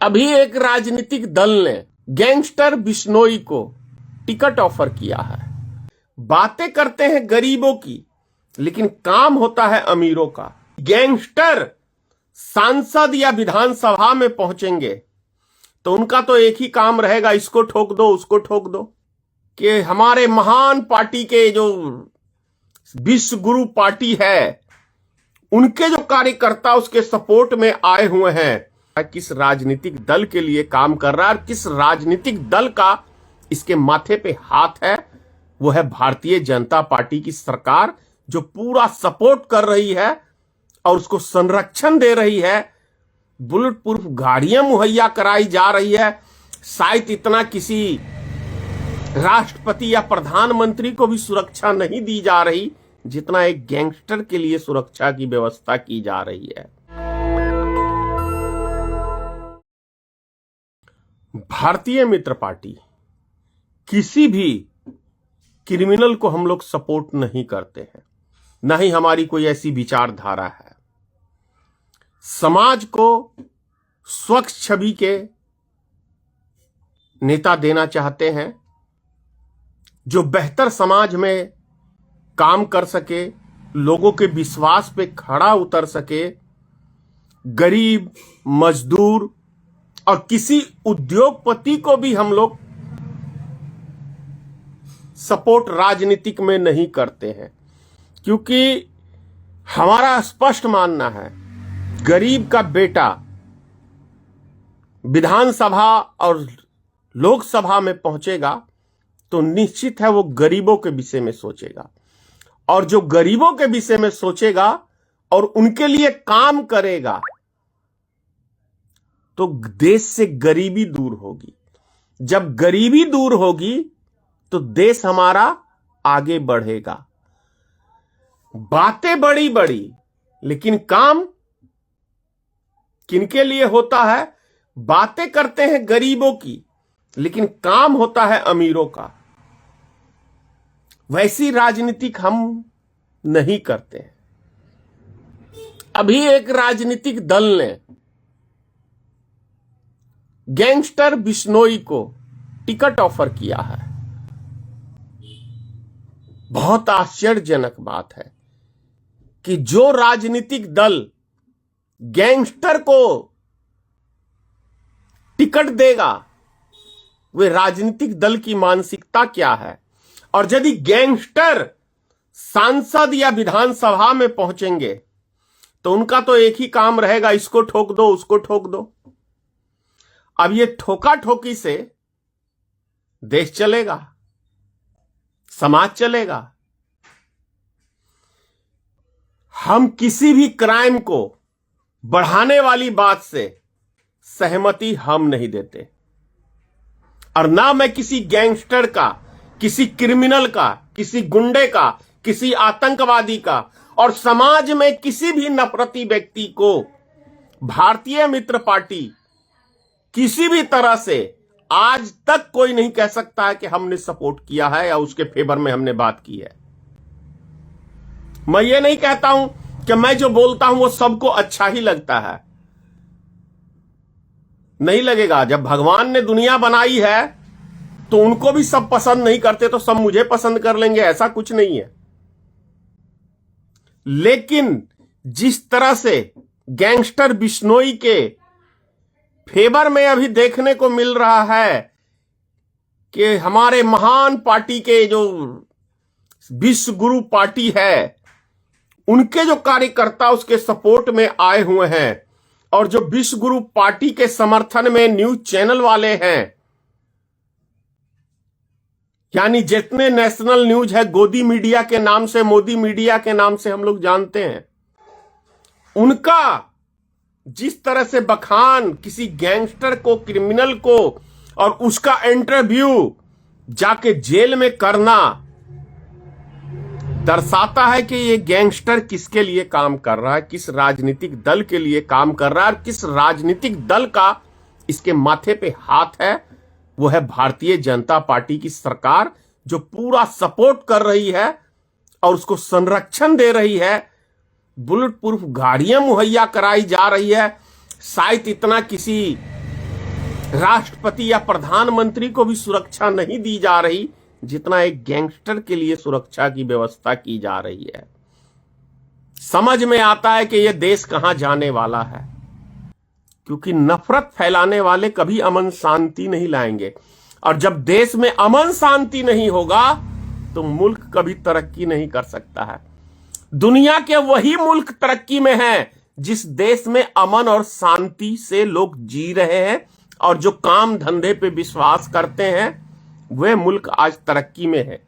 अभी एक राजनीतिक दल ने गैंगस्टर बिश्नोई को टिकट ऑफर किया है। बातें करते हैं गरीबों की, लेकिन काम होता है अमीरों का। गैंगस्टर सांसद या विधानसभा में पहुंचेंगे तो उनका तो एक ही काम रहेगा, इसको ठोक दो उसको ठोक दो। कि हमारे महान पार्टी के जो विश्व गुरु पार्टी है, उनके जो कार्यकर्ता उसके सपोर्ट में आए हुए हैं, किस राजनीतिक दल के लिए काम कर रहा है और किस राजनीतिक दल का इसके माथे पे हाथ है, वो है भारतीय जनता पार्टी की सरकार, जो पूरा सपोर्ट कर रही है और उसको संरक्षण दे रही है। बुलेट प्रूफ गाड़ियां मुहैया कराई जा रही है। शायद इतना किसी राष्ट्रपति या प्रधानमंत्री को भी सुरक्षा नहीं दी जा रही जितना एक गैंगस्टर के लिए सुरक्षा की व्यवस्था की जा रही है। भारतीय मित्र पार्टी किसी भी क्रिमिनल को हम लोग सपोर्ट नहीं करते हैं, ना ही हमारी कोई ऐसी विचारधारा है। समाज को स्वच्छ छवि के नेता देना चाहते हैं, जो बेहतर समाज में काम कर सके, लोगों के विश्वास पे खड़ा उतर सके। गरीब, मजदूर और किसी उद्योगपति को भी हम लोग सपोर्ट राजनीतिक में नहीं करते हैं, क्योंकि हमारा स्पष्ट मानना है, गरीब का बेटा विधानसभा और लोकसभा में पहुंचेगा तो निश्चित है वो गरीबों के विषय में सोचेगा, और जो गरीबों के विषय में सोचेगा और उनके लिए काम करेगा तो देश से गरीबी दूर होगी। जब गरीबी दूर होगी तो देश हमारा आगे बढ़ेगा। बातें बड़ी बड़ी, लेकिन काम किनके लिए होता है? बातें करते हैं गरीबों की, लेकिन काम होता है अमीरों का। वैसी राजनीतिक हम नहीं करते हैं। अभी एक राजनीतिक दल ने गैंगस्टर बिश्नोई को टिकट ऑफर किया है। बहुत आश्चर्यजनक बात है कि जो राजनीतिक दल गैंगस्टर को टिकट देगा, वे राजनीतिक दल की मानसिकता क्या है। और यदि गैंगस्टर सांसद या विधानसभा में पहुंचेंगे तो उनका तो एक ही काम रहेगा, इसको ठोक दो उसको ठोक दो। अब ये ठोका ठोकी से देश चलेगा, समाज चलेगा। हम किसी भी क्राइम को बढ़ाने वाली बात से सहमति हम नहीं देते, और ना मैं किसी गैंगस्टर का, किसी क्रिमिनल का, किसी गुंडे का, किसी आतंकवादी का और समाज में किसी भी नफरती व्यक्ति को भारतीय मित्र पार्टी किसी भी तरह से आज तक कोई नहीं कह सकता है कि हमने सपोर्ट किया है या उसके फेवर में हमने बात की है। मैं ये नहीं कहता हूं कि मैं जो बोलता हूं वो सबको अच्छा ही लगता है, नहीं लगेगा। जब भगवान ने दुनिया बनाई है तो उनको भी सब पसंद नहीं करते तो सब मुझे पसंद कर लेंगे, ऐसा कुछ नहीं है। लेकिन जिस तरह से गैंगस्टर बिश्नोई के फेवर में अभी देखने को मिल रहा है कि हमारे महान पार्टी के जो विश्व गुरु पार्टी है, उनके जो कार्यकर्ता उसके सपोर्ट में आए हुए हैं, और जो विश्व गुरु पार्टी के समर्थन में न्यूज चैनल वाले हैं, यानी जितने नेशनल न्यूज है, गोदी मीडिया के नाम से, मोदी मीडिया के नाम से हम लोग जानते हैं, उनका जिस तरह से बखान किसी गैंगस्टर को, क्रिमिनल को, और उसका इंटरव्यू जाके जेल में करना दर्शाता है कि ये गैंगस्टर किसके लिए काम कर रहा है, किस राजनीतिक दल के लिए काम कर रहा है, और किस राजनीतिक दल का इसके माथे पे हाथ है। वो है भारतीय जनता पार्टी की सरकार, जो पूरा सपोर्ट कर रही है और उसको संरक्षण दे रही है। बुलेट प्रूफ गाड़ियां मुहैया कराई जा रही है। शायद इतना किसी राष्ट्रपति या प्रधानमंत्री को भी सुरक्षा नहीं दी जा रही जितना एक गैंगस्टर के लिए सुरक्षा की व्यवस्था की जा रही है। समझ में आता है कि यह देश कहां जाने वाला है, क्योंकि नफरत फैलाने वाले कभी अमन शांति नहीं लाएंगे, और जब देश में अमन शांति नहीं होगा तो मुल्क कभी तरक्की नहीं कर सकता है। दुनिया के वही मुल्क तरक्की में हैं जिस देश में अमन और शांति से लोग जी रहे हैं और जो काम धंधे पे विश्वास करते हैं, वे मुल्क आज तरक्की में है।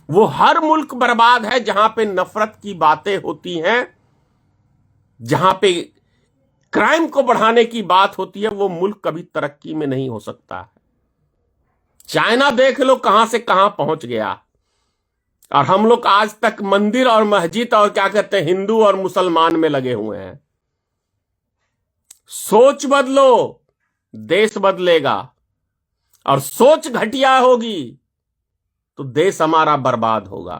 वो हर मुल्क बर्बाद है जहां पे नफरत की बातें होती हैं, जहां पे क्राइम को बढ़ाने की बात होती है, वो मुल्क कभी तरक्की में नहीं हो सकता है। चाइना देख लो कहां से कहां पहुंच गया, और हम लोग आज तक मंदिर और मस्जिद और क्या कहते हैं हिंदू और मुसलमान में लगे हुए हैं। सोच बदलो, देश बदलेगा, और सोच घटिया होगी तो देश हमारा बर्बाद होगा।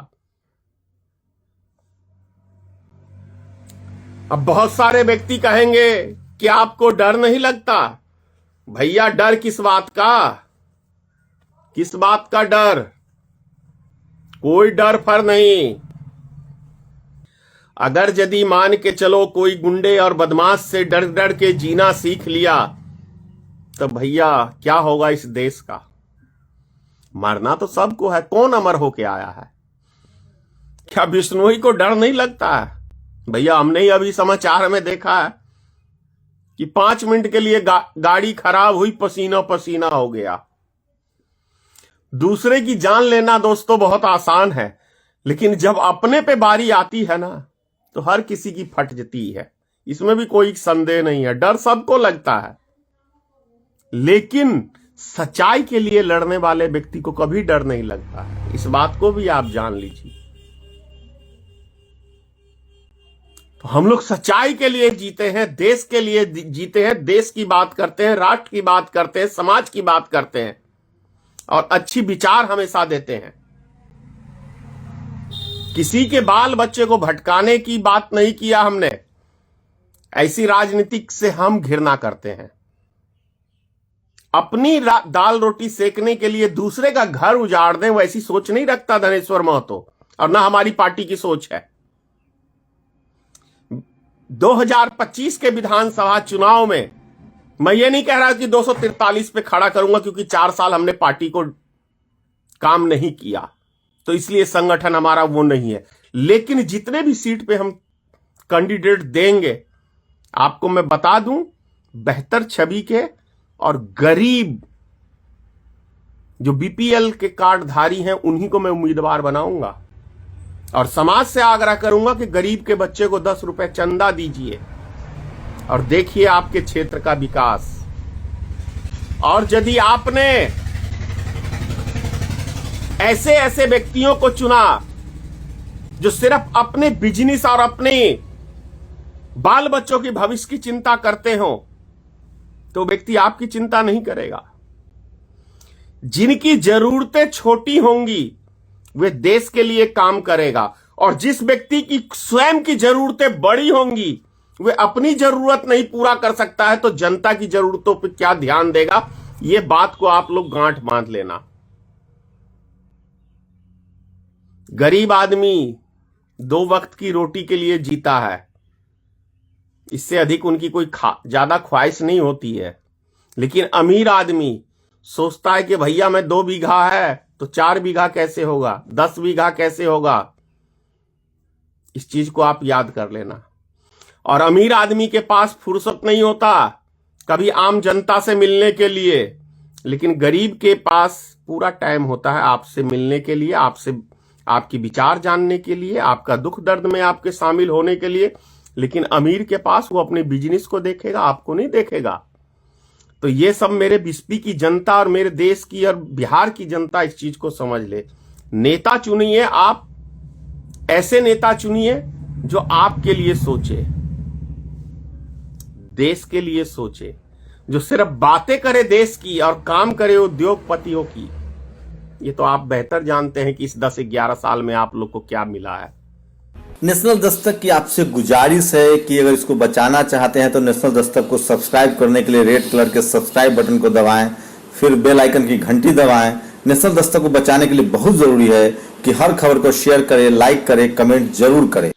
अब बहुत सारे व्यक्ति कहेंगे कि आपको डर नहीं लगता। भैया डर किस बात का? किस बात का डर? कोई डर फर नहीं। अगर यदि मान के चलो कोई गुंडे और बदमाश से डर डर के जीना सीख लिया तो भैया क्या होगा इस देश का? मरना तो सबको है, कौन अमर होके आया है? क्या बिश्नोई को डर नहीं लगता है? भैया हमने ही अभी समाचार में देखा है कि 5 मिनट के लिए गाड़ी खराब हुई, पसीना पसीना हो गया। दूसरे की जान लेना दोस्तों बहुत आसान है, लेकिन जब अपने पे बारी आती है ना तो हर किसी की फट जाती है। इसमें भी कोई संदेह नहीं है, डर सबको लगता है, लेकिन सच्चाई के लिए लड़ने वाले व्यक्ति को कभी डर नहीं लगता है। इस बात को भी आप जान लीजिए। तो हम लोग सच्चाई के लिए जीते हैं, देश के लिए जीते हैं, देश की बात करते हैं, राष्ट्र की बात करते हैं, समाज की बात करते हैं और अच्छी विचार हमेशा देते हैं। किसी के बाल बच्चे को भटकाने की बात नहीं किया हमने। ऐसी राजनीतिक से हम घृणा करते हैं। अपनी दाल रोटी सेकने के लिए दूसरे का घर उजाड़ दें, वैसी सोच नहीं रखता धनेश्वर महतो, और ना हमारी पार्टी की सोच है। 2025 के विधानसभा चुनाव में मैं ये नहीं कह रहा कि 243 पे खड़ा करूंगा, क्योंकि 4 साल हमने पार्टी को काम नहीं किया, तो इसलिए संगठन हमारा वो नहीं है। लेकिन जितने भी सीट पे हम कैंडिडेट देंगे, आपको मैं बता दूं, बेहतर छवि के और गरीब जो बीपीएल के कार्डधारी हैं उन्हीं को मैं उम्मीदवार बनाऊंगा, और समाज से आग्रह करूंगा कि गरीब के बच्चे को 10 रुपए चंदा दीजिए और देखिए आपके क्षेत्र का विकास। और यदि आपने ऐसे ऐसे व्यक्तियों को चुना जो सिर्फ अपने बिजनेस और अपने बाल बच्चों की भविष्य की चिंता करते हो, तो व्यक्ति आपकी चिंता नहीं करेगा। जिनकी जरूरतें छोटी होंगी वे देश के लिए काम करेगा, और जिस व्यक्ति की स्वयं की जरूरतें बड़ी होंगी वे अपनी जरूरत नहीं पूरा कर सकता है, तो जनता की जरूरतों पर क्या ध्यान देगा? ये बात को आप लोग गांठ बांध लेना। गरीब आदमी 2 वक्त की रोटी के लिए जीता है, इससे अधिक उनकी कोई ज्यादा ख्वाहिश नहीं होती है। लेकिन अमीर आदमी सोचता है कि भैया मैं 2 बीघा है तो 4 बीघा कैसे होगा, 10 बीघा कैसे होगा। इस चीज को आप याद कर लेना। और अमीर आदमी के पास फुर्सत नहीं होता कभी आम जनता से मिलने के लिए, लेकिन गरीब के पास पूरा टाइम होता है आपसे मिलने के लिए, आपसे आपकी विचार जानने के लिए, आपका दुख दर्द में आपके शामिल होने के लिए। लेकिन अमीर के पास वो अपने बिजनेस को देखेगा, आपको नहीं देखेगा। तो ये सब मेरे बिस्पी की जनता और मेरे देश की और बिहार की जनता इस चीज को समझ ले। नेता चुनिए, आप ऐसे नेता चुनिए जो आपके लिए सोचे, देश के लिए सोचे, जो सिर्फ बातें करे देश की और काम करे उद्योगपतियों की। ये तो आप बेहतर जानते हैं कि इस 10-11 साल में आप लोग को क्या मिला है। नेशनल दस्तक की आपसे गुजारिश है कि अगर इसको बचाना चाहते हैं तो नेशनल दस्तक को सब्सक्राइब करने के लिए रेड कलर के सब्सक्राइब बटन को दबाएं, फिर बेल आइकन की घंटी दबाएं। नेशनल दस्तक को बचाने के लिए बहुत जरूरी है कि हर खबर को शेयर करें, लाइक करें, कमेंट जरूर करें।